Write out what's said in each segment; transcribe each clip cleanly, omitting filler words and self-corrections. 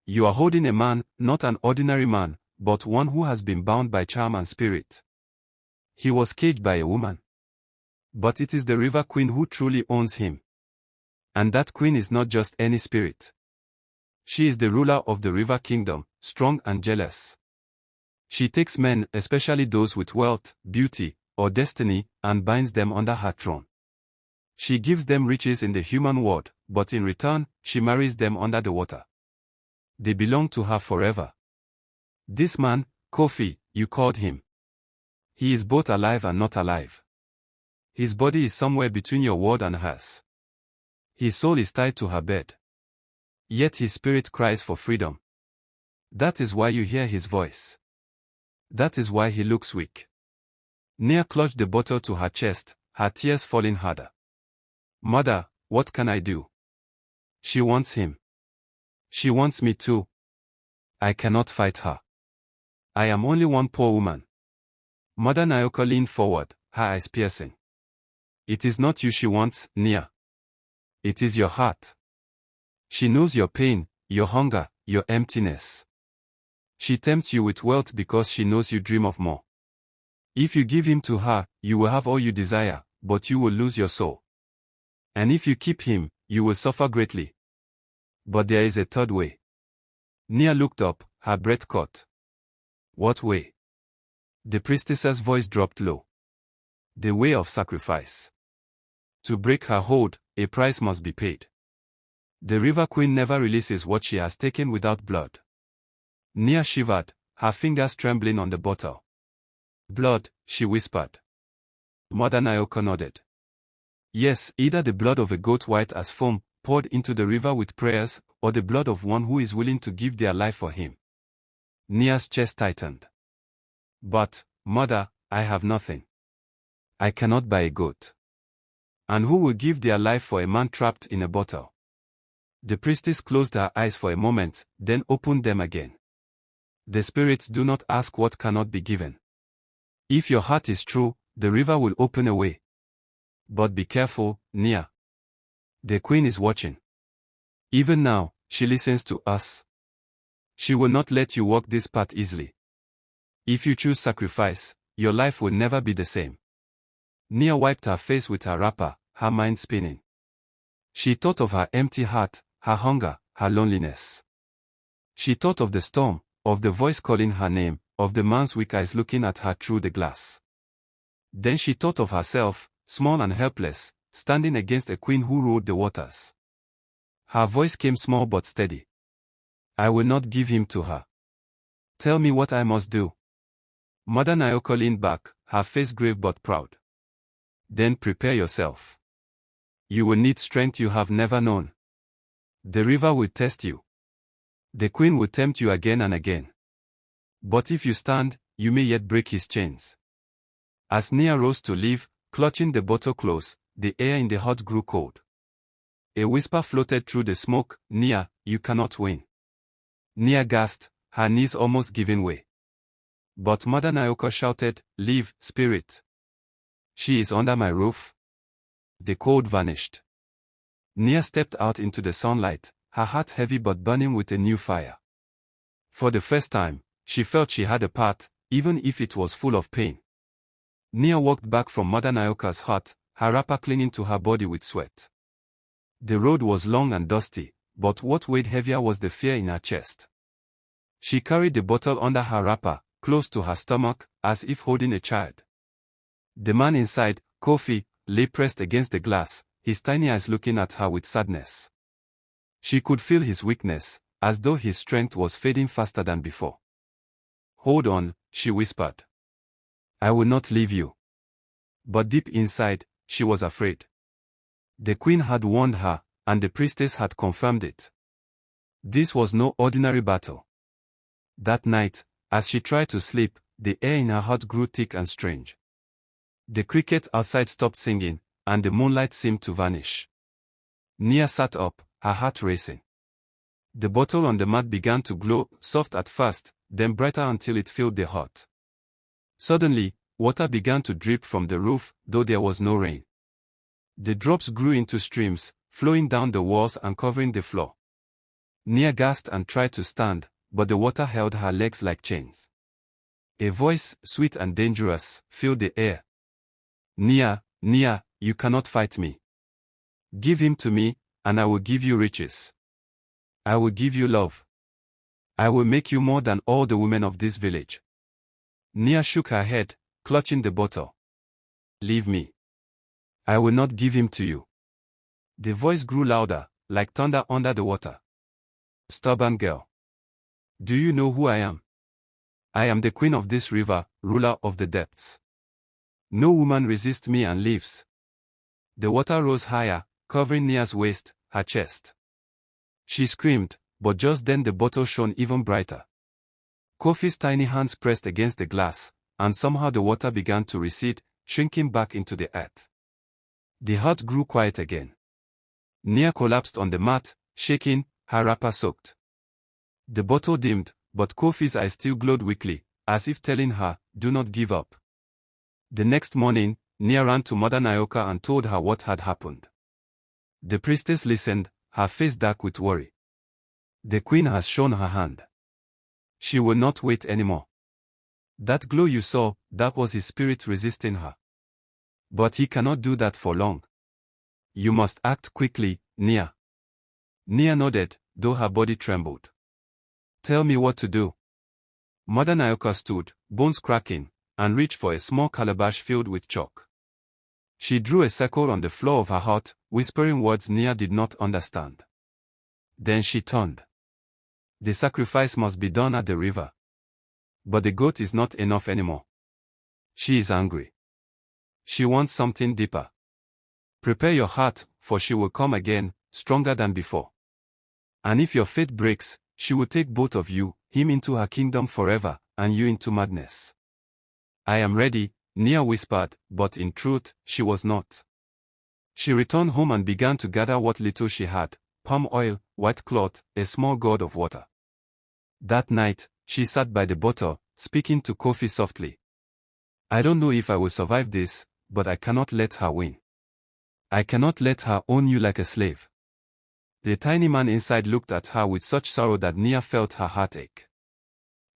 you are holding a man, not an ordinary man, but one who has been bound by charm and spirit. He was caged by a woman. But it is the River Queen who truly owns him. And that queen is not just any spirit. She is the ruler of the River Kingdom, strong and jealous. She takes men, especially those with wealth, beauty, or destiny, and binds them under her throne. She gives them riches in the human world, but in return, she marries them under the water. They belong to her forever. This man, Kofi, you called him. He is both alive and not alive. His body is somewhere between your world and hers. His soul is tied to her bed. Yet his spirit cries for freedom. That is why you hear his voice. That is why he looks weak. Nia clutched the bottle to her chest, her tears falling harder. Mother, what can I do? She wants him. She wants me too. I cannot fight her. I am only one poor woman. Mother Naoko leaned forward, her eyes piercing. It is not you she wants, Nia. It is your heart. She knows your pain, your hunger, your emptiness. She tempts you with wealth because she knows you dream of more. If you give him to her, you will have all you desire, but you will lose your soul. And if you keep him, you will suffer greatly. But there is a third way. Nia looked up, her breath caught. What way? The priestess's voice dropped low. The way of sacrifice. To break her hold, a price must be paid. The River Queen never releases what she has taken without blood. Nia shivered, her fingers trembling on the bottle. Blood, she whispered. Mother Naoko nodded. Yes, either the blood of a goat white as foam, poured into the river with prayers, or the blood of one who is willing to give their life for him. Nia's chest tightened. But, Mother, I have nothing. I cannot buy a goat. And who will give their life for a man trapped in a bottle? The priestess closed her eyes for a moment, then opened them again. The spirits do not ask what cannot be given. If your heart is true, the river will open a way. But be careful, Nia. The queen is watching. Even now, she listens to us. She will not let you walk this path easily. If you choose sacrifice, your life will never be the same. Nia wiped her face with her wrapper, her mind spinning. She thought of her empty heart, her hunger, her loneliness. She thought of the storm, of the voice calling her name, of the man's weak eyes looking at her through the glass. Then she thought of herself, small and helpless, standing against a queen who ruled the waters. Her voice came small but steady. I will not give him to her. Tell me what I must do. Mother Naoko leaned back, her face grave but proud. Then prepare yourself. You will need strength you have never known. The river will test you. The queen will tempt you again and again. But if you stand, you may yet break his chains. As Nia rose to leave, clutching the bottle close, the air in the hut grew cold. A whisper floated through the smoke, Nia, you cannot win. Nia gasped, her knees almost giving way. But Mother Naoko shouted, leave, spirit. She is under my roof. The cold vanished. Nia stepped out into the sunlight, her heart heavy but burning with a new fire. For the first time, she felt she had a path, even if it was full of pain. Nia walked back from Mother Naoka's hut, her wrapper clinging to her body with sweat. The road was long and dusty, but what weighed heavier was the fear in her chest. She carried the bottle under her wrapper, close to her stomach, as if holding a child. The man inside, Kofi, lay pressed against the glass, his tiny eyes looking at her with sadness. She could feel his weakness, as though his strength was fading faster than before. Hold on, she whispered. I will not leave you. But deep inside, she was afraid. The queen had warned her, and the priestess had confirmed it. This was no ordinary battle. That night, as she tried to sleep, the air in her hut grew thick and strange. The cricket outside stopped singing, and the moonlight seemed to vanish. Nia sat up, her heart racing. The bottle on the mat began to glow, soft at first, then brighter until it filled the hut. Suddenly, water began to drip from the roof, though there was no rain. The drops grew into streams, flowing down the walls and covering the floor. Nia gasped and tried to stand, but the water held her legs like chains. A voice, sweet and dangerous, filled the air. Nia, Nia, you cannot fight me. Give him to me, and I will give you riches. I will give you love. I will make you more than all the women of this village. Nia shook her head, clutching the bottle. Leave me. I will not give him to you. The voice grew louder, like thunder under the water. Stubborn girl. Do you know who I am? I am the queen of this river, ruler of the depths. No woman resists me and lives. The water rose higher, covering Nia's waist, her chest. She screamed, but just then the bottle shone even brighter. Kofi's tiny hands pressed against the glass, and somehow the water began to recede, shrinking back into the earth. The hut grew quiet again. Nia collapsed on the mat, shaking, her wrapper soaked. The bottle dimmed, but Kofi's eyes still glowed weakly, as if telling her, do not give up. The next morning, Nia ran to Mother Nayoka and told her what had happened. The priestess listened, her face dark with worry. The queen has shown her hand. She will not wait anymore. That glow you saw, that was his spirit resisting her. But he cannot do that for long. You must act quickly, Nia. Nia nodded, though her body trembled. Tell me what to do. Mother Nayoka stood, bones cracking, and reached for a small calabash filled with chalk. She drew a circle on the floor of her hut, whispering words Nia did not understand. Then she turned. The sacrifice must be done at the river. But the goat is not enough anymore. She is angry. She wants something deeper. Prepare your heart, for she will come again, stronger than before. And if your faith breaks, she will take both of you, him into her kingdom forever, and you into madness. I am ready, Nia whispered, but in truth, she was not. She returned home and began to gather what little she had, palm oil, white cloth, a small gourd of water. That night, she sat by the bottle, speaking to Kofi softly. I don't know if I will survive this, but I cannot let her win. I cannot let her own you like a slave. The tiny man inside looked at her with such sorrow that Nia felt her heart ache.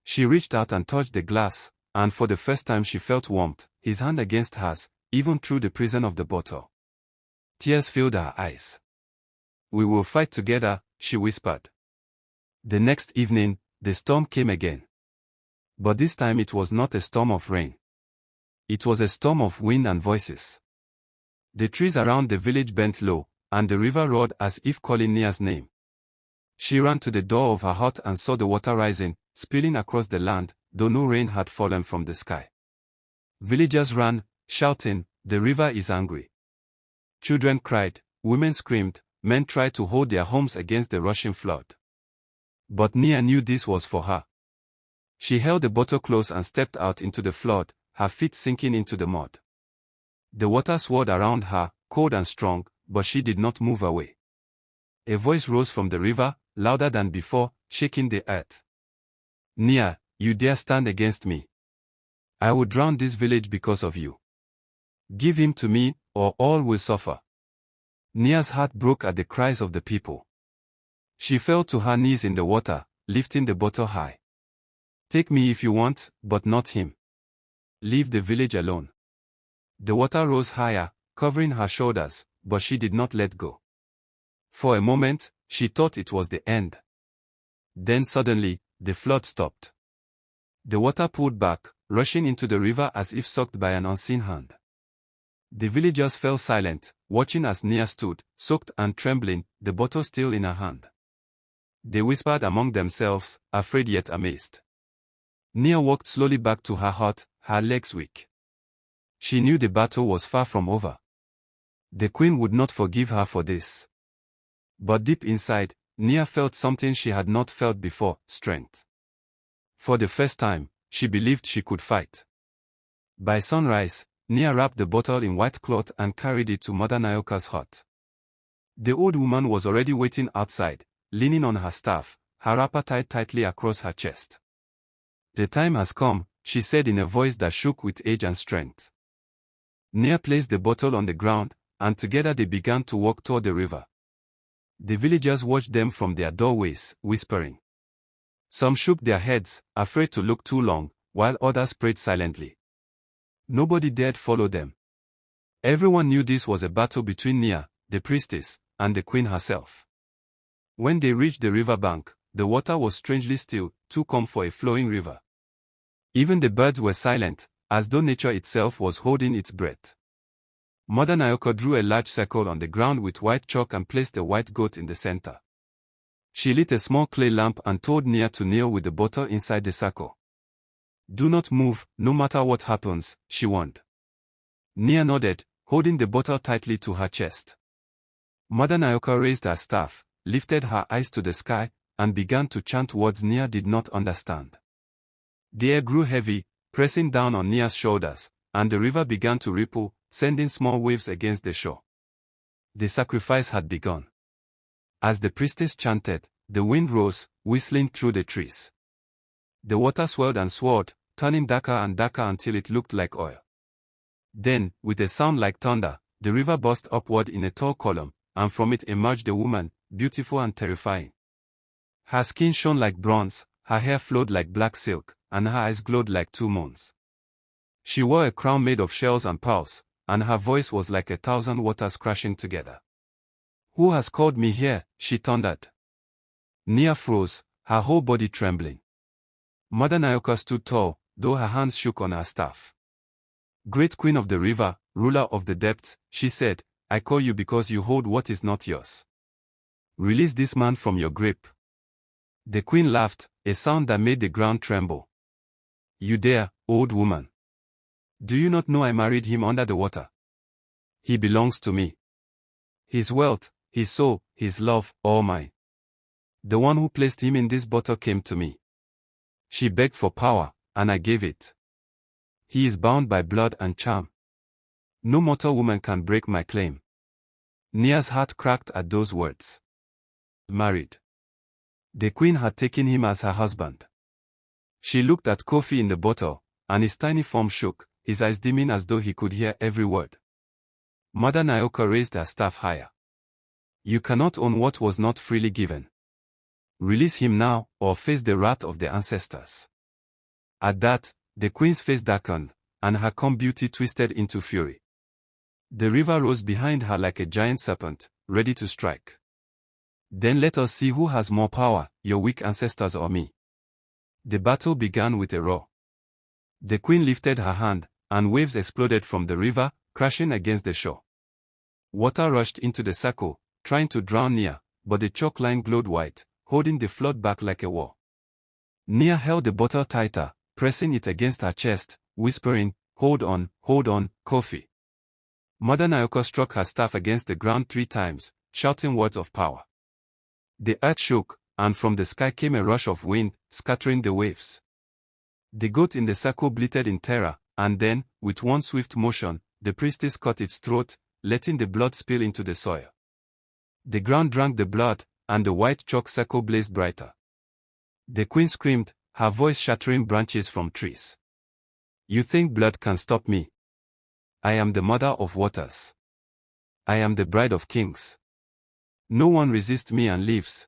She reached out and touched the glass, and for the first time she felt warmth, his hand against hers, even through the prison of the bottle. Tears filled her eyes. We will fight together, she whispered. The next evening, the storm came again. But this time it was not a storm of rain. It was a storm of wind and voices. The trees around the village bent low, and the river roared as if calling Nia's name. She ran to the door of her hut and saw the water rising, spilling across the land, though no rain had fallen from the sky. Villagers ran, shouting, the river is angry. Children cried, women screamed, men tried to hold their homes against the rushing flood. But Nia knew this was for her. She held the bottle close and stepped out into the flood, her feet sinking into the mud. The water swirled around her, cold and strong, but she did not move away. A voice rose from the river, louder than before, shaking the earth. Nia, you dare stand against me? I will drown this village because of you. Give him to me, or all will suffer. Nia's heart broke at the cries of the people. She fell to her knees in the water, lifting the bottle high. Take me if you want, but not him. Leave the village alone. The water rose higher, covering her shoulders, but she did not let go. For a moment, she thought it was the end. Then suddenly, the flood stopped. The water pulled back, rushing into the river as if sucked by an unseen hand. The villagers fell silent, watching as Nia stood, soaked and trembling, the bottle still in her hand. They whispered among themselves, afraid yet amazed. Nia walked slowly back to her hut, her legs weak. She knew the battle was far from over. The queen would not forgive her for this. But deep inside, Nia felt something she had not felt before, strength. For the first time, she believed she could fight. By sunrise, Nia wrapped the bottle in white cloth and carried it to Mother Nayoka's hut. The old woman was already waiting outside, leaning on her staff, her wrapper tied tightly across her chest. The time has come, she said in a voice that shook with age and strength. Nia placed the bottle on the ground, and together they began to walk toward the river. The villagers watched them from their doorways, whispering. Some shook their heads, afraid to look too long, while others prayed silently. Nobody dared follow them. Everyone knew this was a battle between Nia, the priestess, and the queen herself. When they reached the riverbank, the water was strangely still, too calm for a flowing river. Even the birds were silent, as though nature itself was holding its breath. Mother Naoko drew a large circle on the ground with white chalk and placed a white goat in the center. She lit a small clay lamp and told Nia to kneel with the bottle inside the circle. Do not move, no matter what happens, she warned. Nia nodded, holding the bottle tightly to her chest. Mother Naoko raised her staff, lifted her eyes to the sky, and began to chant words Nia did not understand. The air grew heavy, pressing down on Nia's shoulders, and the river began to ripple, sending small waves against the shore. The sacrifice had begun. As the priestess chanted, the wind rose, whistling through the trees. The water swelled and swirled, turning darker and darker until it looked like oil. Then, with a sound like thunder, the river burst upward in a tall column, and from it emerged a woman, beautiful and terrifying. Her skin shone like bronze, her hair flowed like black silk, and her eyes glowed like two moons. She wore a crown made of shells and pearls, and her voice was like 1,000 waters crashing together. Who has called me here? She thundered. Nia froze, her whole body trembling. Mother Naoko stood tall, though her hands shook on her staff. Great Queen of the River, ruler of the depths, she said, I call you because you hold what is not yours. Release this man from your grip. The queen laughed, a sound that made the ground tremble. You dare, old woman. Do you not know I married him under the water? He belongs to me. His wealth, his soul, his love, all mine. The one who placed him in this bottle came to me. She begged for power, and I gave it. He is bound by blood and charm. No mortal woman can break my claim. Nia's heart cracked at those words. Married. The queen had taken him as her husband. She looked at Kofi in the bottle, and his tiny form shook, his eyes dimming as though he could hear every word. Mother Naoko raised her staff higher. You cannot own what was not freely given. Release him now, or face the wrath of the ancestors. At that, the queen's face darkened, and her calm beauty twisted into fury. The river rose behind her like a giant serpent, ready to strike. Then let us see who has more power, your weak ancestors or me. The battle began with a roar. The queen lifted her hand, and waves exploded from the river, crashing against the shore. Water rushed into the circle, trying to drown Nia, but the chalk line glowed white, holding the flood back like a wall. Nia held the bottle tighter, pressing it against her chest, whispering, hold on, Kofi. Mother Naoko struck her staff against the ground 3 times, shouting words of power. The earth shook, and from the sky came a rush of wind, scattering the waves. The goat in the circle bleated in terror, and then, with one swift motion, the priestess cut its throat, letting the blood spill into the soil. The ground drank the blood, and the white chalk circle blazed brighter. The queen screamed, her voice shattering branches from trees. You think blood can stop me? I am the mother of waters. I am the bride of kings. No one resists me and lives.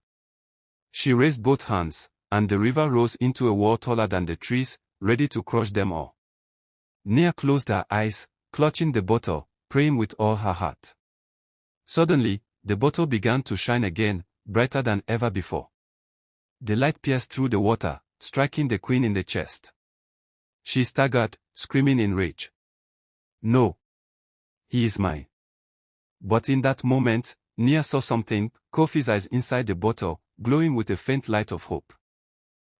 She raised both hands, and the river rose into a wall taller than the trees, ready to crush them all. Nia closed her eyes, clutching the bottle, praying with all her heart. Suddenly, the bottle began to shine again, brighter than ever before. The light pierced through the water, striking the queen in the chest. She staggered, screaming in rage. No. He is mine. But in that moment, Nia saw something, Kofi's eyes inside the bottle, glowing with a faint light of hope.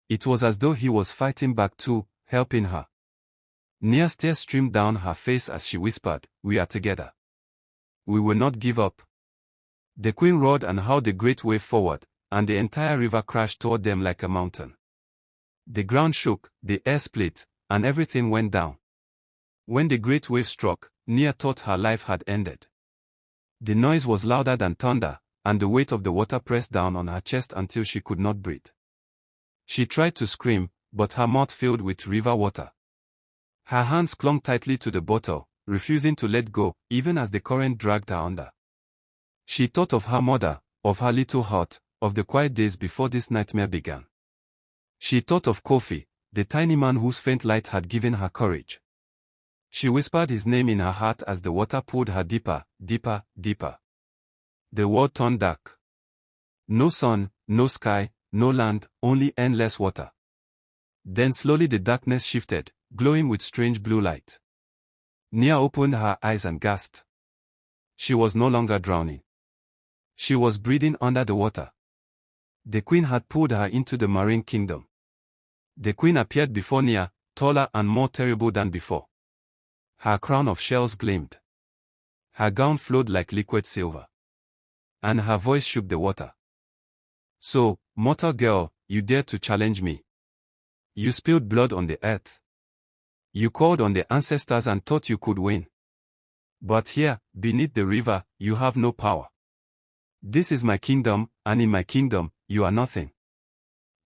It was as though he was fighting back too, helping her. Nia's tears streamed down her face as she whispered, we are together. We will not give up. The queen roared and hurled the great wave forward, and the entire river crashed toward them like a mountain. The ground shook, the air split, and everything went down. When the great wave struck, Nia thought her life had ended. The noise was louder than thunder, and the weight of the water pressed down on her chest until she could not breathe. She tried to scream, but her mouth filled with river water. Her hands clung tightly to the bottle, refusing to let go, even as the current dragged her under. She thought of her mother, of her little hut, of the quiet days before this nightmare began. She thought of Kofi, the tiny man whose faint light had given her courage. She whispered his name in her heart as the water pulled her deeper, deeper, deeper. The world turned dark. No sun, no sky, no land, only endless water. Then slowly the darkness shifted, glowing with strange blue light. Nia opened her eyes and gasped. She was no longer drowning. She was breathing under the water. The queen had pulled her into the marine kingdom. The queen appeared before Nia, taller and more terrible than before. Her crown of shells gleamed. Her gown flowed like liquid silver. And her voice shook the water. So, mortal girl, you dared to challenge me. You spilled blood on the earth. You called on the ancestors and thought you could win. But here, beneath the river, you have no power. This is my kingdom, and in my kingdom, you are nothing.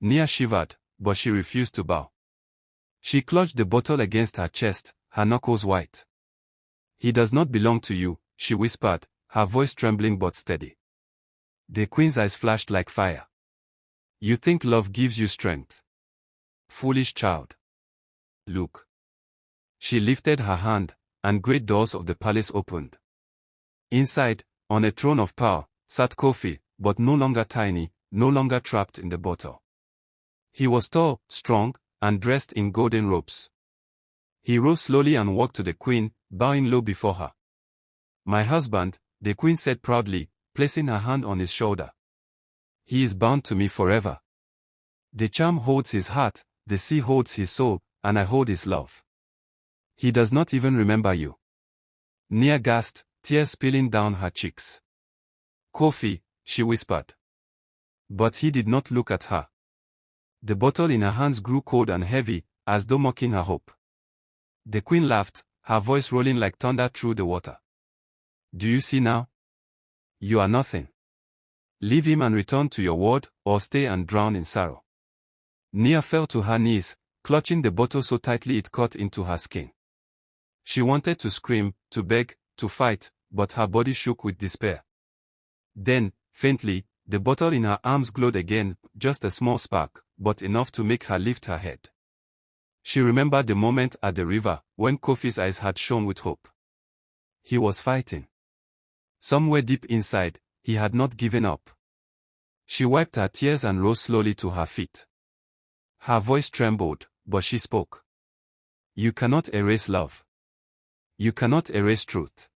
Nia shivered, but she refused to bow. She clutched the bottle against her chest, her knuckles white. He does not belong to you, she whispered, her voice trembling but steady. The queen's eyes flashed like fire. You think love gives you strength? Foolish child. Look. She lifted her hand, and great doors of the palace opened. Inside, on a throne of power, sat Kofi, but no longer tiny, no longer trapped in the bottle. He was tall, strong, and dressed in golden robes. He rose slowly and walked to the queen, bowing low before her. My husband, the queen said proudly, placing her hand on his shoulder. He is bound to me forever. The charm holds his heart, the sea holds his soul, and I hold his love. He does not even remember you. Nia gasped, tears spilling down her cheeks. Kofi, she whispered. But he did not look at her. The bottle in her hands grew cold and heavy, as though mocking her hope. The queen laughed, her voice rolling like thunder through the water. Do you see now? You are nothing. Leave him and return to your world, or stay and drown in sorrow. Nia fell to her knees, clutching the bottle so tightly it cut into her skin. She wanted to scream, to beg, to fight, but her body shook with despair. Then, faintly, the bottle in her arms glowed again, just a small spark, but enough to make her lift her head. She remembered the moment at the river, when Kofi's eyes had shone with hope. He was fighting. Somewhere deep inside, he had not given up. She wiped her tears and rose slowly to her feet. Her voice trembled, but she spoke. You cannot erase love. You cannot erase truth.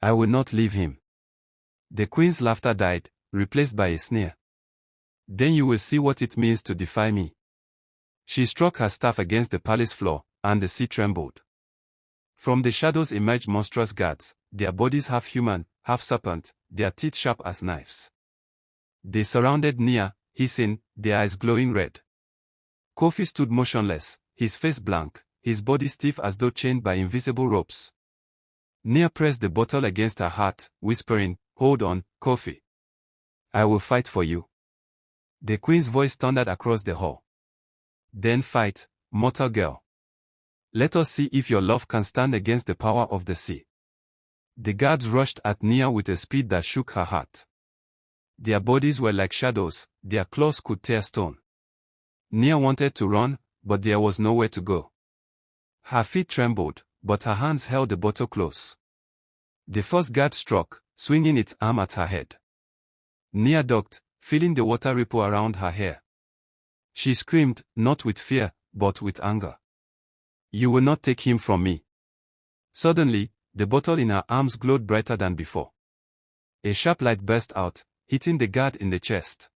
I will not leave him. The queen's laughter died, replaced by a sneer. Then you will see what it means to defy me. She struck her staff against the palace floor, and the sea trembled. From the shadows emerged monstrous guards, their bodies half human, half serpent, their teeth sharp as knives. They surrounded Nia, hissing, their eyes glowing red. Kofi stood motionless, his face blank, his body stiff as though chained by invisible ropes. Nia pressed the bottle against her heart, whispering, Hold on, Kofi. I will fight for you. The queen's voice thundered across the hall. Then fight, mortal girl. Let us see if your love can stand against the power of the sea. The guards rushed at Nia with a speed that shook her heart. Their bodies were like shadows, their claws could tear stone. Nia wanted to run, but there was nowhere to go. Her feet trembled, but her hands held the bottle close. The first guard struck, swinging its arm at her head. Nia ducked, feeling the water ripple around her hair. She screamed, not with fear, but with anger. You will not take him from me. Suddenly, the bottle in her arms glowed brighter than before. A sharp light burst out, hitting the guard in the chest.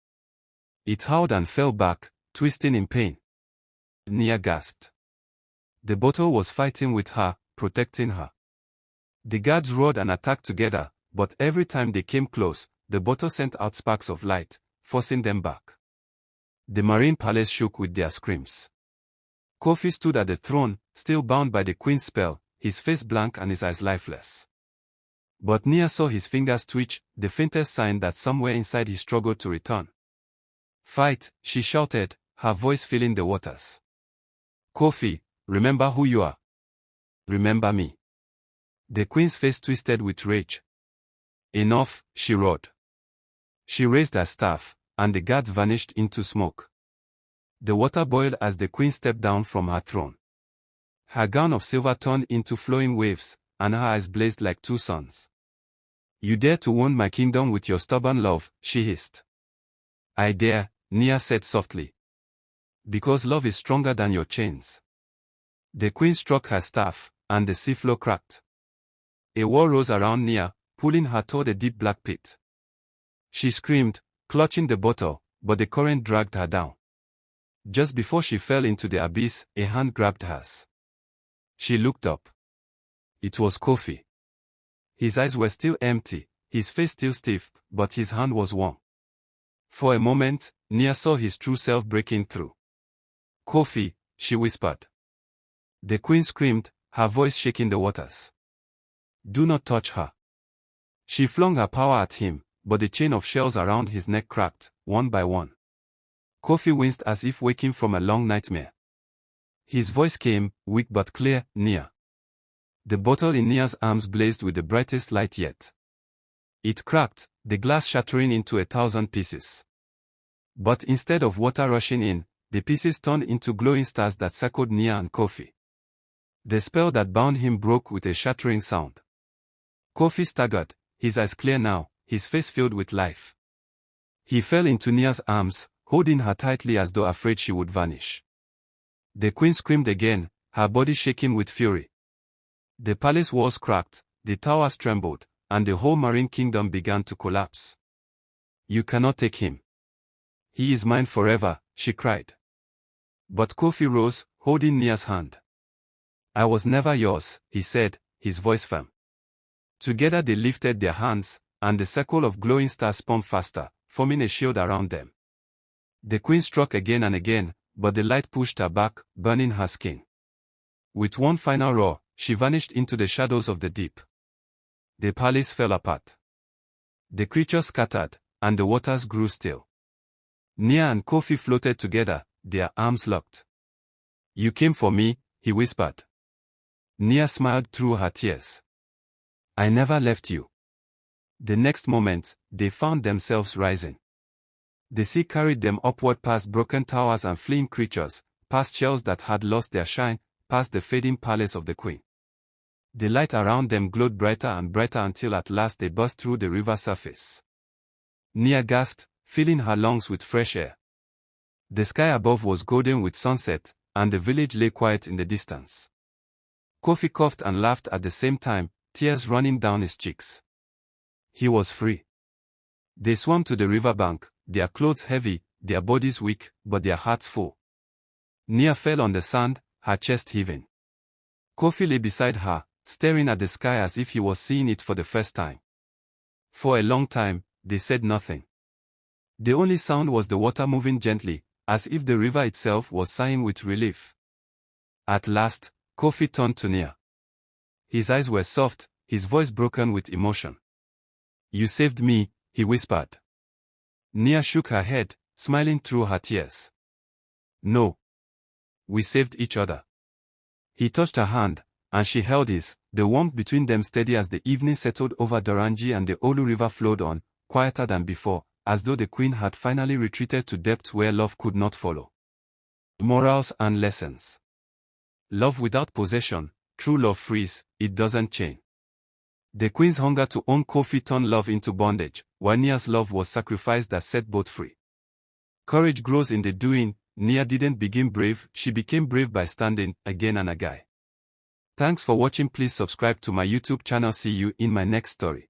It howled and fell back, twisting in pain. Nia gasped. The bottle was fighting with her, protecting her. The guards roared and attacked together, but every time they came close, the bottle sent out sparks of light, forcing them back. The marine palace shook with their screams. Kofi stood at the throne, still bound by the queen's spell, his face blank and his eyes lifeless. But Nia saw his fingers twitch, the faintest sign that somewhere inside he struggled to return. Fight, she shouted, her voice filling the waters. Kofi, remember who you are. Remember me. The queen's face twisted with rage. Enough, she roared. She raised her staff, and the guards vanished into smoke. The water boiled as the queen stepped down from her throne. Her gown of silver turned into flowing waves, and her eyes blazed like two suns. "You dare to wound my kingdom with your stubborn love," she hissed. "I dare," Nia said softly. "Because love is stronger than your chains." The queen struck her staff, and the seafloor cracked. A wall rose around Nia, pulling her toward a deep black pit. She screamed, clutching the bottle, but the current dragged her down. Just before she fell into the abyss, a hand grabbed hers. She looked up. It was Kofi. His eyes were still empty, his face still stiff, but his hand was warm. For a moment, Nia saw his true self breaking through. "Kofi," she whispered. The queen screamed, her voice shaking the waters. "Do not touch her." She flung her power at him, but the chain of shells around his neck cracked, one by one. Kofi winced as if waking from a long nightmare. His voice came, weak but clear, "Nia." The bottle in Nia's arms blazed with the brightest light yet. It cracked, the glass shattering into 1,000 pieces. But instead of water rushing in, the pieces turned into glowing stars that circled Nia and Kofi. The spell that bound him broke with a shattering sound. Kofi staggered, his eyes clear now, his face filled with life. He fell into Nia's arms, holding her tightly as though afraid she would vanish. The queen screamed again, her body shaking with fury. The palace walls cracked, the towers trembled, and the whole marine kingdom began to collapse. "You cannot take him. He is mine forever," she cried. But Kofi rose, holding Nia's hand. "I was never yours," he said, his voice firm. Together they lifted their hands, and the circle of glowing stars spun faster, forming a shield around them. The queen struck again and again, but the light pushed her back, burning her skin. With one final roar, she vanished into the shadows of the deep. The palace fell apart. The creatures scattered, and the waters grew still. Nia and Kofi floated together, their arms locked. "You came for me," he whispered. Nia smiled through her tears. "I never left you." The next moment, they found themselves rising. The sea carried them upward past broken towers and fleeing creatures, past shells that had lost their shine, past the fading palace of the queen. The light around them glowed brighter and brighter until at last they burst through the river surface. Nia gasped, filling her lungs with fresh air. The sky above was golden with sunset, and the village lay quiet in the distance. Kofi coughed and laughed at the same time, tears running down his cheeks. He was free. They swam to the riverbank, their clothes heavy, their bodies weak, but their hearts full. Nia fell on the sand, her chest heaving. Kofi lay beside her, staring at the sky as if he was seeing it for the first time. For a long time, they said nothing. The only sound was the water moving gently, as if the river itself was sighing with relief. At last, Kofi turned to Nia. His eyes were soft, his voice broken with emotion. "You saved me," he whispered. Nia shook her head, smiling through her tears. "No. We saved each other." He touched her hand, and she held his, the warmth between them steady as the evening settled over Dorangi and the Olu River flowed on, quieter than before, as though the queen had finally retreated to depths where love could not follow. Morals and lessons. Love without possession, true love frees, it doesn't chain. The queen's hunger to own Kofi turned love into bondage, while Nia's love was sacrifice that set both free. Courage grows in the doing. Nia didn't begin brave, she became brave by standing, again and again. Thanks for watching. Please subscribe to my YouTube channel. See you in my next story.